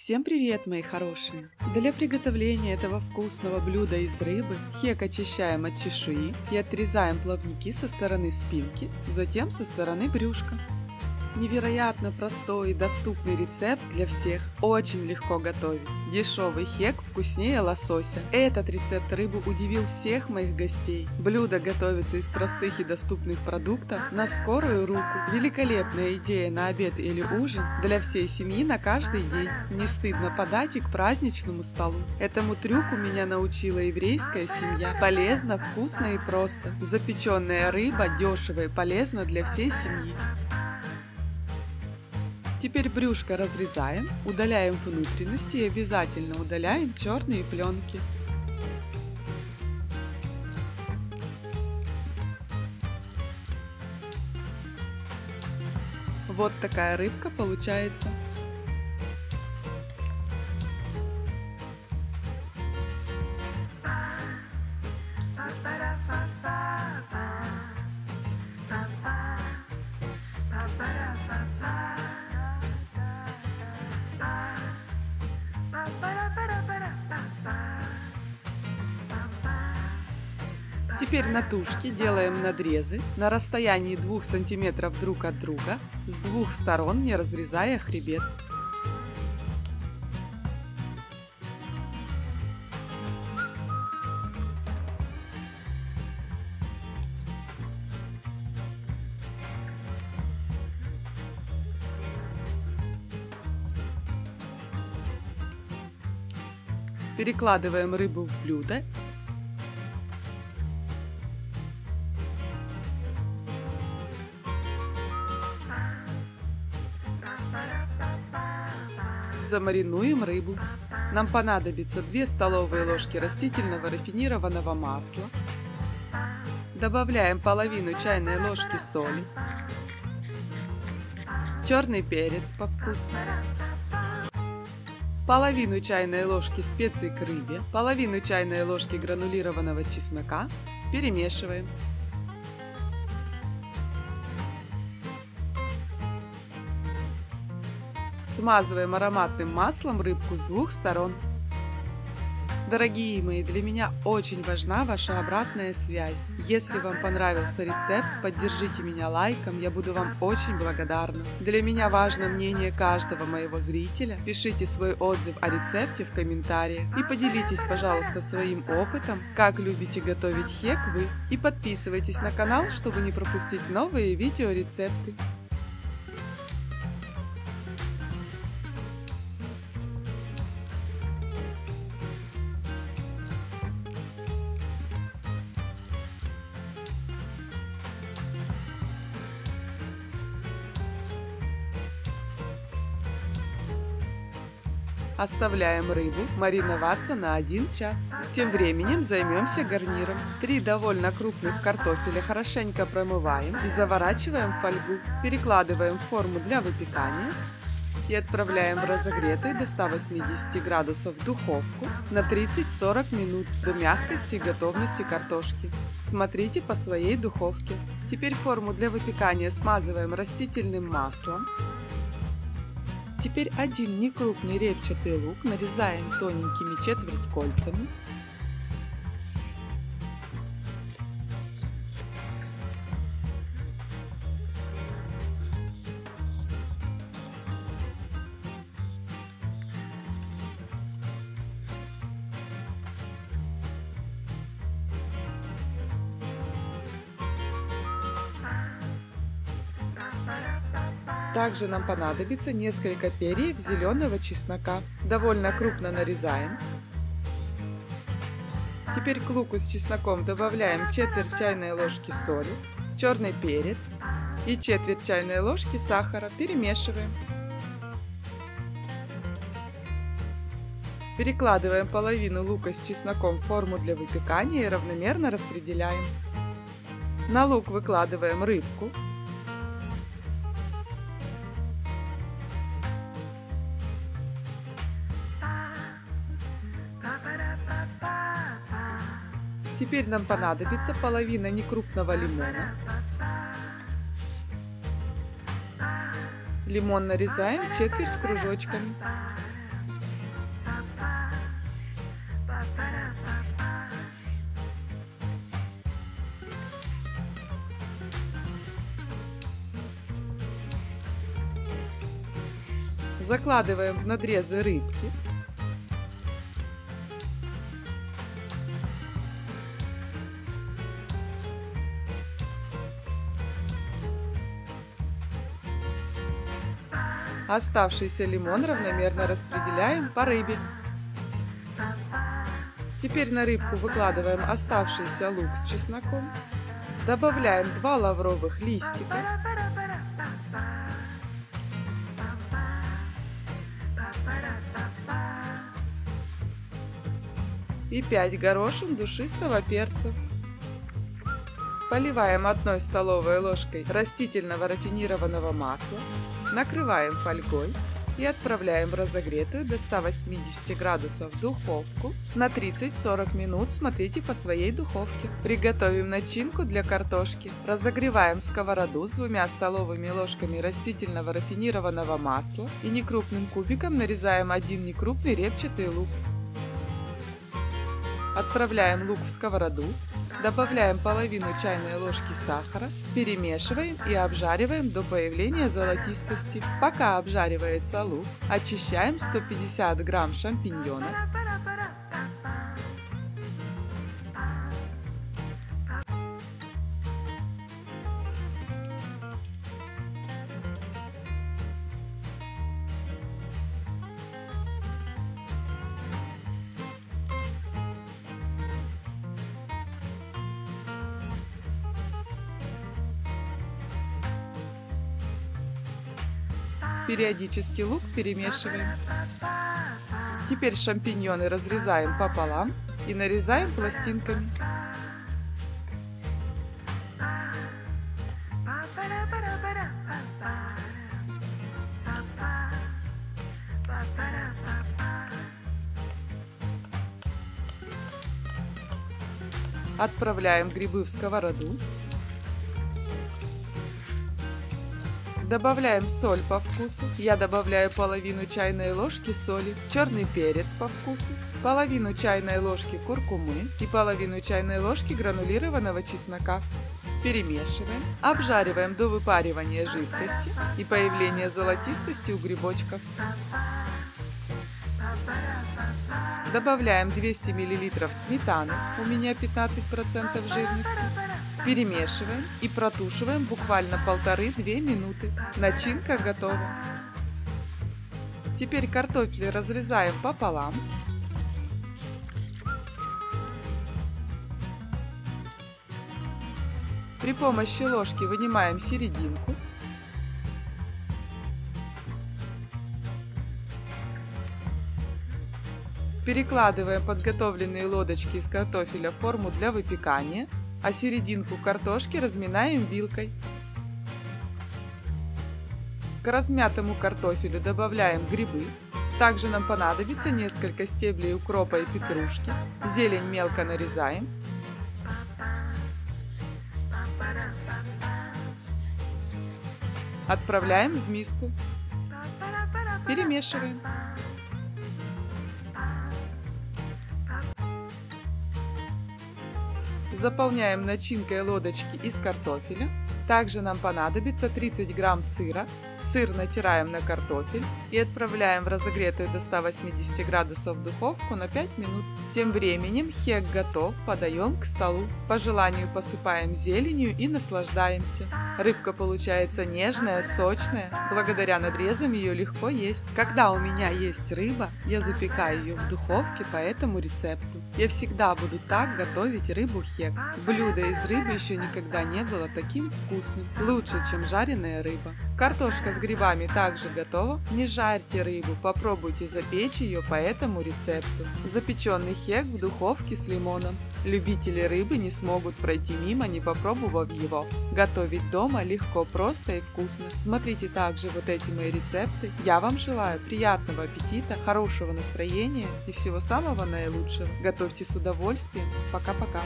Всем привет, мои хорошие! Для приготовления этого вкусного блюда из рыбы хек очищаем от чешуи и отрезаем плавники со стороны спинки, затем со стороны брюшка. Невероятно простой и доступный рецепт для всех, очень легко готовить. Дешевый хек вкуснее лосося. Этот рецепт рыбы удивил всех моих гостей. Блюдо готовится из простых и доступных продуктов на скорую руку. Великолепная идея на обед или ужин для всей семьи на каждый день. Не стыдно подать и к праздничному столу. Этому трюку меня научила еврейская семья. Полезно, вкусно и просто. Запеченная рыба дешево и полезно для всей семьи. Теперь брюшко разрезаем, удаляем внутренности и обязательно удаляем черные пленки. Вот такая рыбка получается. Теперь на тушке делаем надрезы на расстоянии 2 см друг от друга, с двух сторон, не разрезая хребет. Перекладываем рыбу в блюдо. Замаринуем рыбу. Нам понадобится 2 столовые ложки растительного рафинированного масла. Добавляем половину чайной ложки соли, черный перец по вкусу, половину чайной ложки специй к рыбе, половину чайной ложки гранулированного чеснока. Перемешиваем. Смазываем ароматным маслом рыбку с 2 сторон. Дорогие мои, для меня очень важна ваша обратная связь. Если вам понравился рецепт, поддержите меня лайком, я буду вам очень благодарна. Для меня важно мнение каждого моего зрителя. Пишите свой отзыв о рецепте в комментариях и поделитесь, пожалуйста, своим опытом, как любите готовить хек вы. И подписывайтесь на канал, чтобы не пропустить новые видеорецепты. Оставляем рыбу мариноваться на 1 час. Тем временем займемся гарниром. 3 довольно крупных картофеля хорошенько промываем и заворачиваем в фольгу. Перекладываем в форму для выпекания и отправляем в разогретую до 180 градусов духовку на 30-40 минут до мягкости и готовности картошки. Смотрите по своей духовке. Теперь форму для выпекания смазываем растительным маслом. Теперь 1 некрупный репчатый лук нарезаем тоненькими четверть-кольцами. Также нам понадобится несколько перьев зеленого чеснока. Довольно крупно нарезаем. Теперь к луку с чесноком добавляем четверть чайной ложки соли, черный перец и четверть чайной ложки сахара. Перемешиваем. Перекладываем половину лука с чесноком в форму для выпекания и равномерно распределяем. На лук выкладываем рыбку. Теперь нам понадобится половина некрупного лимона. Лимон нарезаем четверть кружочками. Закладываем в надрезы рыбки. Оставшийся лимон равномерно распределяем по рыбе. Теперь на рыбку выкладываем оставшийся лук с чесноком. Добавляем 2 лавровых листика. И 5 горошин душистого перца. Поливаем 1 столовой ложкой растительного рафинированного масла. Накрываем фольгой и отправляем в разогретую до 180 градусов духовку на 30-40 минут, смотрите по своей духовке. Приготовим начинку для картошки. Разогреваем сковороду с 2 столовыми ложками растительного рафинированного масла и некрупным кубиком нарезаем 1 некрупный репчатый лук. Отправляем лук в сковороду, добавляем половину чайной ложки сахара, перемешиваем и обжариваем до появления золотистости. Пока обжаривается лук, очищаем 150 грамм шампиньонов. Периодически лук перемешиваем. Теперь шампиньоны разрезаем пополам и нарезаем пластинками. Отправляем грибы в сковороду. Добавляем соль по вкусу. Я добавляю половину чайной ложки соли, черный перец по вкусу, половину чайной ложки куркумы и половину чайной ложки гранулированного чеснока. Перемешиваем, обжариваем до выпаривания жидкости и появления золотистости у грибочков. Добавляем 200 мл сметаны, у меня 15% жирности. Перемешиваем и протушиваем буквально 1,5-2 минуты. Начинка готова. Теперь картофель разрезаем пополам. При помощи ложки вынимаем серединку. Перекладываем подготовленные лодочки из картофеля в форму для выпекания, а серединку картошки разминаем вилкой. К размятому картофелю добавляем грибы. Также нам понадобится несколько стеблей укропа и петрушки. Зелень мелко нарезаем. Отправляем в миску. Перемешиваем. Заполняем начинкой лодочки из картофеля. Также нам понадобится 30 грамм сыра. Сыр натираем на картофель и отправляем в разогретую до 180 градусов духовку на 5 минут. Тем временем хек готов, подаем к столу. По желанию посыпаем зеленью и наслаждаемся. Рыбка получается нежная, сочная. Благодаря надрезам ее легко есть. Когда у меня есть рыба, я запекаю ее в духовке по этому рецепту. Я всегда буду так готовить рыбу хек. Блюдо из рыбы еще никогда не было таким вкусным. Лучше, чем жареная рыба. Картошка с грибами также готова. Не жарьте рыбу, попробуйте запечь ее по этому рецепту. Запеченный хек в духовке с лимоном. Любители рыбы не смогут пройти мимо, не попробовав его. Готовить дома легко, просто и вкусно. Смотрите также вот эти мои рецепты. Я вам желаю приятного аппетита, хорошего настроения и всего самого наилучшего. Готовьте с удовольствием. Пока-пока.